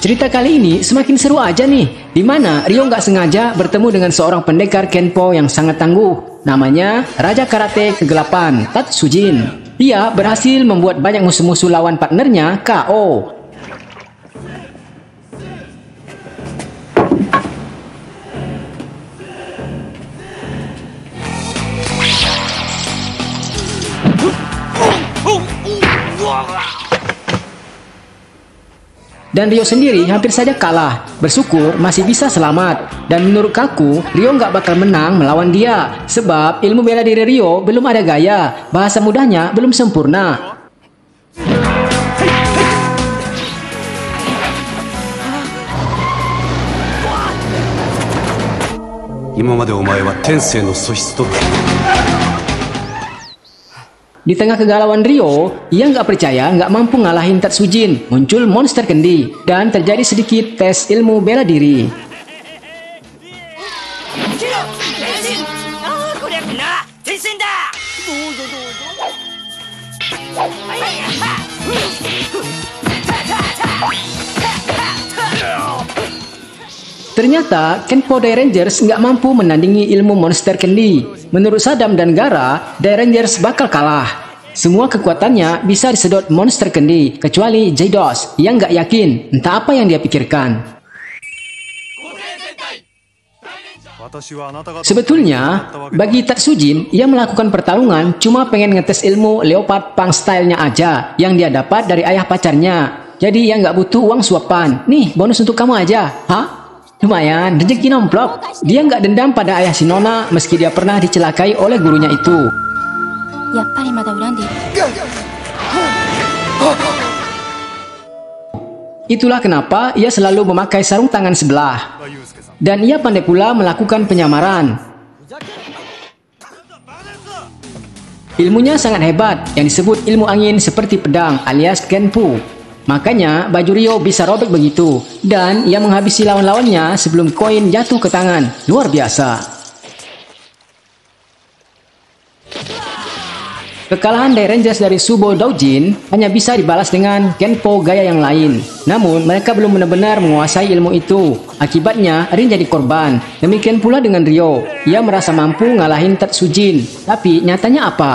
Cerita kali ini semakin seru aja nih, di mana Ryo nggak sengaja bertemu dengan seorang pendekar Kenpo yang sangat tangguh. Namanya Raja Karate Kegelapan, Tatsujin. Dia berhasil membuat banyak musuh-musuh lawan partnernya KO. Dan Ryo sendiri hampir saja kalah. Bersyukur masih bisa selamat. Dan menurut aku, Ryo nggak bakal menang melawan dia. Sebab ilmu bela diri Ryo belum ada gaya. Bahasa mudahnya belum sempurna. 今までお前は天性の素質と Di tengah kegalauan Ryo, ia nggak percaya nggak mampu ngalahin Tatsujin. Muncul monster kendi dan terjadi sedikit tes ilmu bela diri. Ternyata Kenpo Dai Rangers nggak mampu menandingi ilmu monster kendi. Menurut Sadam dan Gara, Dai Rangers bakal kalah. Semua kekuatannya bisa disedot monster kendi, kecuali J-DOS yang nggak yakin entah apa yang dia pikirkan. Sebetulnya, bagi Tatsujin, ia melakukan pertarungan cuma pengen ngetes ilmu Leopard Punk style-nya aja yang dia dapat dari ayah pacarnya. Jadi ia nggak butuh uang suapan. Nih, bonus untuk kamu aja. Hah? Lumayan, rezeki nomplok. Dia nggak dendam pada ayah si Nona meski dia pernah dicelakai oleh gurunya itu. Itulah kenapa ia selalu memakai sarung tangan sebelah. Dan ia pandai pula melakukan penyamaran. Ilmunya sangat hebat yang disebut ilmu angin seperti pedang alias Kenpu. Makanya baju Ryo bisa robek begitu. Dan ia menghabisi lawan-lawannya sebelum koin jatuh ke tangan. Luar biasa. Kekalahan Dai Rangers dari Subo Doujin hanya bisa dibalas dengan Kenpo gaya yang lain. Namun mereka belum benar-benar menguasai ilmu itu. Akibatnya Rin jadi korban. Demikian pula dengan Ryo. Ia merasa mampu ngalahin Tatsujin. Tapi nyatanya apa?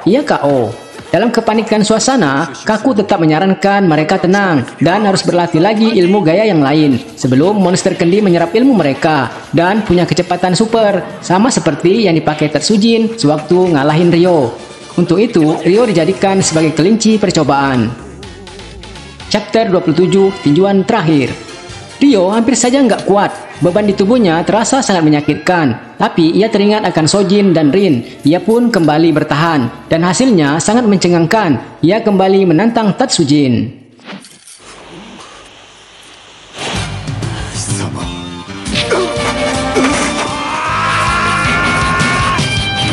Ia KO. Dalam kepanikan suasana, Kaku tetap menyarankan mereka tenang dan harus berlatih lagi ilmu gaya yang lain sebelum monster kendi menyerap ilmu mereka dan punya kecepatan super sama seperti yang dipakai Tatsujin sewaktu ngalahin Ryo. Untuk itu, Ryo dijadikan sebagai kelinci percobaan. Chapter 27, tinjuan terakhir. Ryo hampir saja nggak kuat. Beban di tubuhnya terasa sangat menyakitkan. Tapi ia teringat akan Sojin dan Rin. Ia pun kembali bertahan. Dan hasilnya sangat mencengangkan. Ia kembali menantang Tatsujin.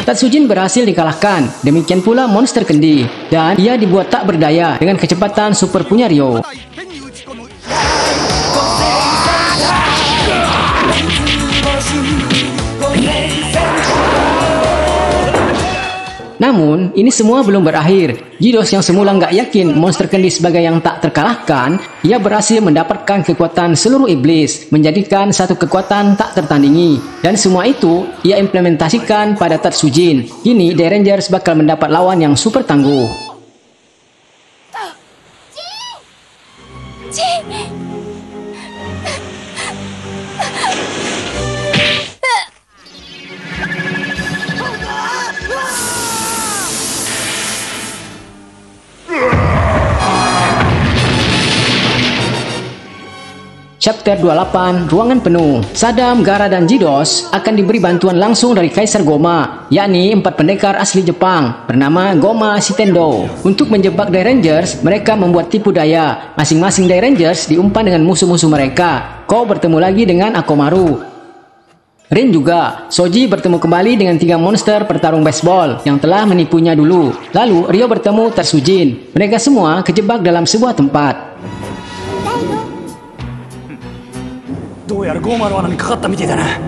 Tatsujin berhasil dikalahkan. Demikian pula monster kendi. Dan ia dibuat tak berdaya dengan kecepatan super punya Ryo. Namun, ini semua belum berakhir. J-DOS yang semula nggak yakin monster kendi sebagai yang tak terkalahkan, ia berhasil mendapatkan kekuatan seluruh iblis, menjadikan satu kekuatan tak tertandingi. Dan semua itu, ia implementasikan pada Tatsujin. Kini, Dai Rangers bakal mendapat lawan yang super tangguh. Chapter 28, Ruangan Penuh. Sadam, Gara, dan J-DOS akan diberi bantuan langsung dari Kaisar Goma, yakni 4 pendekar asli Jepang, bernama Goma Shitendo. Untuk menjebak Dai Rangers, mereka membuat tipu daya. Masing-masing Dai Rangers diumpan dengan musuh-musuh mereka. Ko bertemu lagi dengan Akomaru. Rin juga. Soji bertemu kembali dengan 3 monster pertarung baseball yang telah menipunya dulu. Lalu Ryo bertemu Tatsujin. Mereka semua kejebak dalam sebuah tempat. どうやらゴーマの罠にかかったみてえだな。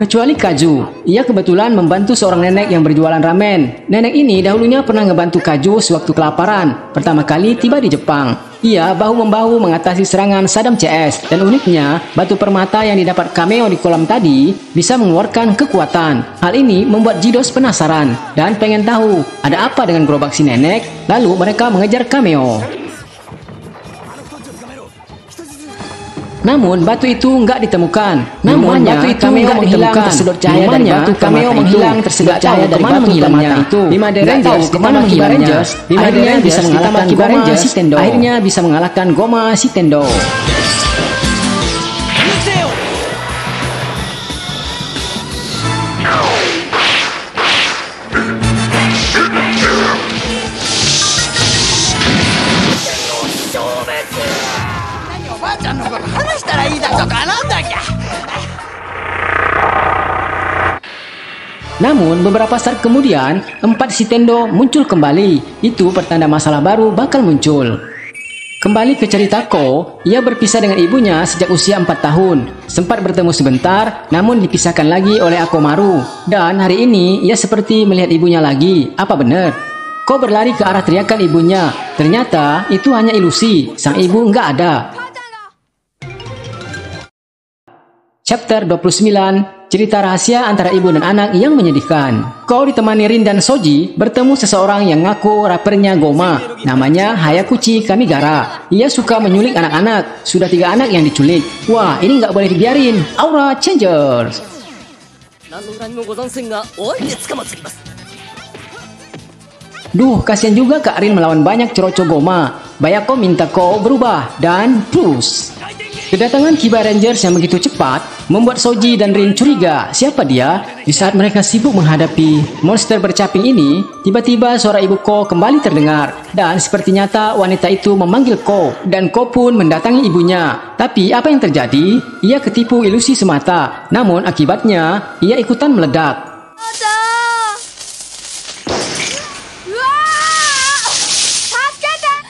Kecuali Kaju, ia kebetulan membantu seorang nenek yang berjualan ramen. Nenek ini dahulunya pernah ngebantu Kaju sewaktu kelaparan. Pertama kali tiba di Jepang. Ia bahu-membahu mengatasi serangan Saddam CS. Dan uniknya, batu permata yang didapat cameo di kolam tadi bisa mengeluarkan kekuatan. Hal ini membuat Jidos penasaran dan pengen tahu ada apa dengan gerobak si nenek. Lalu mereka mengejar cameo. Namun batu itu nggak ditemukan. Namun batu itu nggak ditemukan. Tersedot cahaya dari batu cameo menghilang. Tersedot cahaya dari batu menghilangnya itu. 5 Rangers kemana menghilangnya. 5 Rangers bisa mengalahkan Goma Shitendo. Akhirnya bisa mengalahkan Goma Shitendo. Namun beberapa saat kemudian 4 Shitendo muncul kembali. Itu pertanda masalah baru bakal muncul. Kembali ke cerita Ko, ia berpisah dengan ibunya sejak usia 4 tahun. Sempat bertemu sebentar, namun dipisahkan lagi oleh Akomaru. Dan hari ini ia seperti melihat ibunya lagi. Apa benar? Ko berlari ke arah teriakan ibunya. Ternyata itu hanya ilusi. Sang ibu nggak ada. Chapter 29, cerita rahasia antara ibu dan anak yang menyedihkan. Ko ditemani Rin dan Soji bertemu seseorang yang ngaku rapernya Goma. Namanya Hayakuchi Kamigara. Ia suka menyulik anak-anak. Sudah 3 anak yang diculik. Wah, ini nggak boleh dibiarin. Aura Changers. Duh, kasihan juga Kak Rin melawan banyak ceroco Goma. Bayako minta Ko berubah dan plus. Kedatangan Kiba Rangers yang begitu cepat membuat Soji dan Rin curiga siapa dia. Di saat mereka sibuk menghadapi monster bercaping ini, tiba-tiba suara ibu Ko kembali terdengar. Dan seperti nyata wanita itu memanggil Ko, dan Ko pun mendatangi ibunya. Tapi apa yang terjadi? Ia ketipu ilusi semata. Namun akibatnya ia ikutan meledak.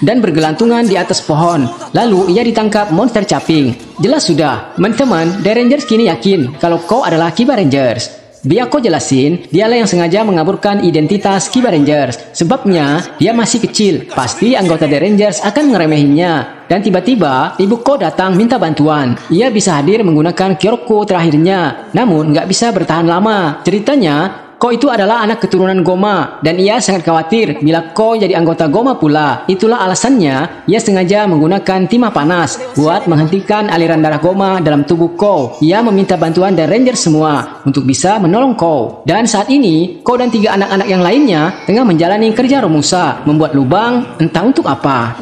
Dan bergelantungan di atas pohon. Lalu ia ditangkap monster caping. Jelas sudah, teman-teman, The Rangers kini yakin kalau Ko adalah Kiba Rangers. Biar Ko jelasin, dialah yang sengaja mengaburkan identitas Kiba Rangers. Sebabnya, dia masih kecil. Pasti anggota The Rangers akan ngeremehinnya. Dan tiba-tiba, ibu Ko datang minta bantuan. Ia bisa hadir menggunakan Kyorko terakhirnya. Namun, nggak bisa bertahan lama. Ceritanya, Ko itu adalah anak keturunan Goma, dan ia sangat khawatir bila Ko jadi anggota Goma pula. Itulah alasannya ia sengaja menggunakan timah panas buat menghentikan aliran darah Goma dalam tubuh Ko. Ia meminta bantuan dari Ranger semua untuk bisa menolong Ko. Dan saat ini, Ko dan 3 anak-anak yang lainnya tengah menjalani kerja Romusa, membuat lubang entah untuk apa.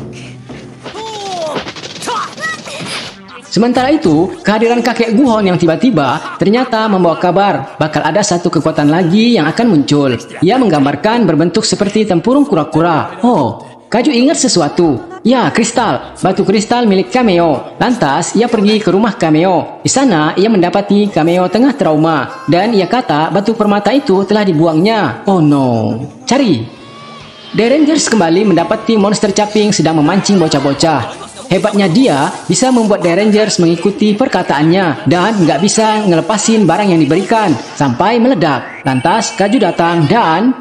Sementara itu, kehadiran kakek Guhon yang tiba-tiba ternyata membawa kabar bakal ada satu kekuatan lagi yang akan muncul. Ia menggambarkan berbentuk seperti tempurung kura-kura. Oh, Kaju ingat sesuatu. Ya, kristal. Batu kristal milik Kameo. Lantas, ia pergi ke rumah Kameo. Di sana, ia mendapati Kameo tengah trauma. Dan ia kata batu permata itu telah dibuangnya. Oh no. Cari. The Rangers kembali mendapati monster caping sedang memancing bocah-bocah. Hebatnya dia bisa membuat The Rangers mengikuti perkataannya dan nggak bisa ngelepasin barang yang diberikan sampai meledak. Lantas Kaju datang dan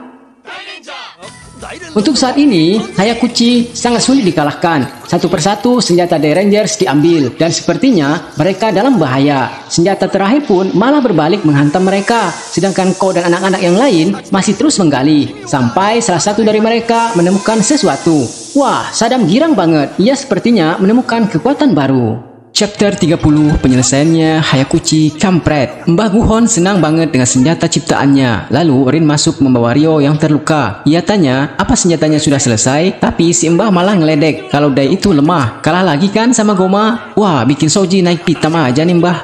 untuk saat ini Hayakuchi sangat sulit dikalahkan. Satu persatu senjata The Rangers diambil dan sepertinya mereka dalam bahaya. Senjata terakhir pun malah berbalik menghantam mereka. Sedangkan Ko dan anak-anak yang lain masih terus menggali sampai salah satu dari mereka menemukan sesuatu. Wah, Saddam girang banget. Ia sepertinya menemukan kekuatan baru. Chapter 30, penyelesaiannya Hayakuchi kampret. Mbah Guhon senang banget dengan senjata ciptaannya. Lalu Rin masuk membawa Ryo yang terluka. Ia tanya, apa senjatanya sudah selesai? Tapi si Mbah malah ngeledek kalau Dai itu lemah. Kalah lagi kan sama Goma? Wah, bikin Soji naik pitam aja nih Mbah.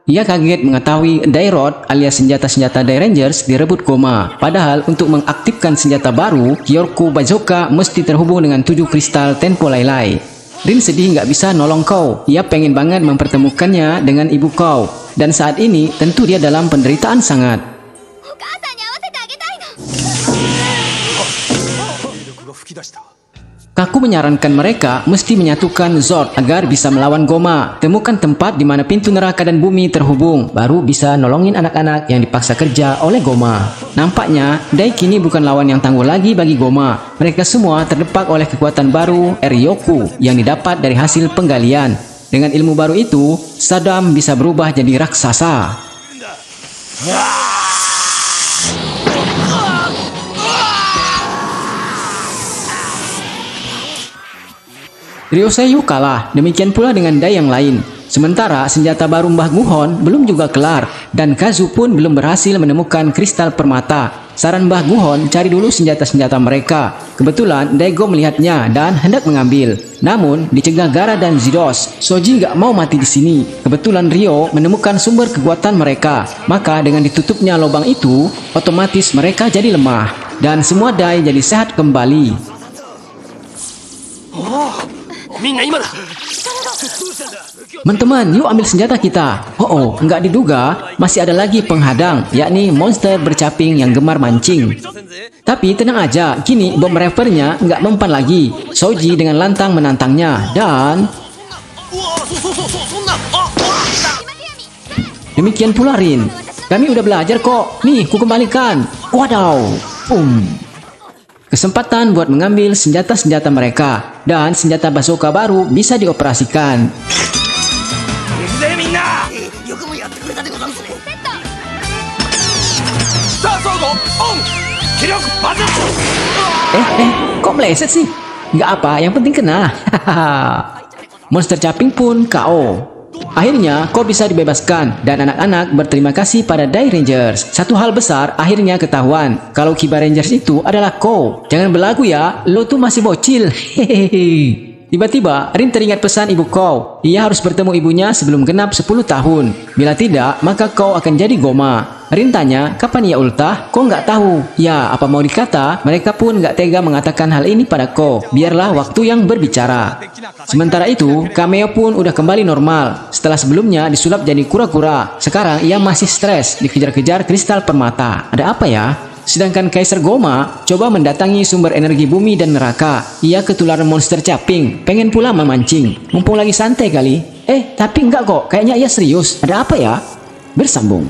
Ia kaget mengetahui Dai Rod alias senjata-senjata Dai Rangers direbut Goma. Padahal untuk mengaktifkan senjata baru, Kyorko Bazooka mesti terhubung dengan 7 kristal Tenpo Lailai. Rin sedih nggak bisa nolong Ko. Ia pengen banget mempertemukannya dengan ibu Ko. Dan saat ini tentu dia dalam penderitaan sangat. Kaku menyarankan mereka mesti menyatukan Zord agar bisa melawan Goma. Temukan tempat di mana pintu neraka dan bumi terhubung, baru bisa nolongin anak-anak yang dipaksa kerja oleh Goma. Nampaknya, Dai kini bukan lawan yang tangguh lagi bagi Goma. Mereka semua terdepak oleh kekuatan baru Ryoku yang didapat dari hasil penggalian. Dengan ilmu baru itu, Saddam bisa berubah jadi raksasa. Ryoseyu kalah, demikian pula dengan Dai yang lain. Sementara senjata baru Mbah Guhon belum juga kelar, dan Kazu pun belum berhasil menemukan kristal permata. Saran Mbah Guhon cari dulu senjata-senjata mereka. Kebetulan Daigo melihatnya dan hendak mengambil. Namun dicegah Gaara dan Zydos. Soji gak mau mati di sini. Kebetulan Ryo menemukan sumber kekuatan mereka. Maka dengan ditutupnya lubang itu, otomatis mereka jadi lemah. Dan semua Dai jadi sehat kembali. Teman-teman, yuk ambil senjata kita. Oh, nggak diduga, masih ada lagi penghadang, yakni monster bercaping yang gemar mancing. Tapi tenang aja, kini bom revernya nggak mempan lagi. Soji dengan lantang menantangnya, dan demikian pula Rin. Kami udah belajar kok, nih ku kembalikan. Wadaw, kesempatan buat mengambil senjata-senjata mereka, dan senjata bazooka baru bisa dioperasikan. Kok meleset sih? Nggak apa, yang penting kena. Monster caping pun KO. Akhirnya, kau bisa dibebaskan, dan anak-anak berterima kasih pada Dai Rangers. Satu hal besar akhirnya ketahuan, kalau Kiba Rangers itu adalah kau. Jangan belagu ya, lo tuh masih bocil. Hehehe. Tiba-tiba, Rin teringat pesan ibu kau. Ia harus bertemu ibunya sebelum genap 10 tahun. Bila tidak, maka kau akan jadi Goma. Rin tanya, kapan ia ultah? Kau nggak tahu. Ya, apa mau dikata, mereka pun nggak tega mengatakan hal ini pada kau. Biarlah waktu yang berbicara. Sementara itu, Kameo pun udah kembali normal. Setelah sebelumnya disulap jadi kura-kura. Sekarang ia masih stres, dikejar-kejar kristal permata. Ada apa ya? Sedangkan Kaisar Goma coba mendatangi sumber energi bumi dan neraka. Ia ketularan monster caping, pengen pula memancing. Mumpung lagi santai kali. Tapi enggak kok, kayaknya ia serius. Ada apa ya? Bersambung.